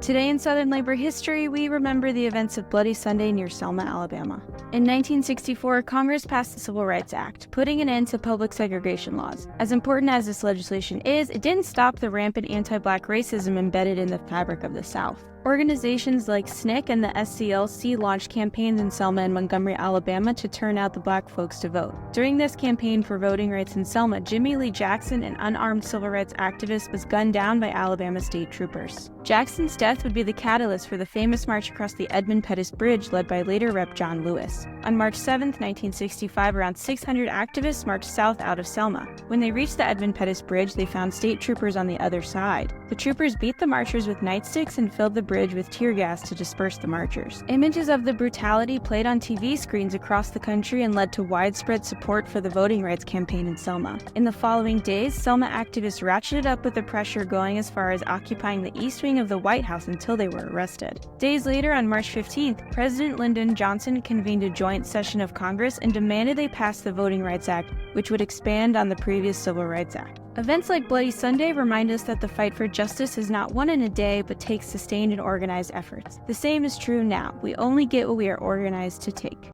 Today in Southern labor history, we remember the events of Bloody Sunday near Selma, Alabama. In 1964, Congress passed the Civil Rights Act, putting an end to public segregation laws. As important as this legislation is, it didn't stop the rampant anti-black racism embedded in the fabric of the South. Organizations like SNCC and the SCLC launched campaigns in Selma and Montgomery, Alabama to turn out the black folks to vote. During this campaign for voting rights in Selma, Jimmie Lee Jackson, an unarmed civil rights activist, was gunned down by Alabama state troopers. Jackson's death would be the catalyst for the famous march across the Edmund Pettus Bridge led by later Rep. John Lewis. On March 7, 1965, around 600 activists marched south out of Selma. When they reached the Edmund Pettus Bridge, they found state troopers on the other side. The troopers beat the marchers with nightsticks and filled the bridge with tear gas to disperse the marchers. Images of the brutality played on TV screens across the country and led to widespread support for the voting rights campaign in Selma. In the following days, Selma activists ratcheted up with the pressure, going as far as occupying the east wing of the White House until they were arrested. Days later, on March 15th, President Lyndon Johnson convened a joint session of Congress and demanded they pass the Voting Rights Act, which would expand on the previous Civil Rights Act. Events like Bloody Sunday remind us that the fight for justice is not won in a day, but takes sustained and organized efforts. The same is true now. We only get what we are organized to take.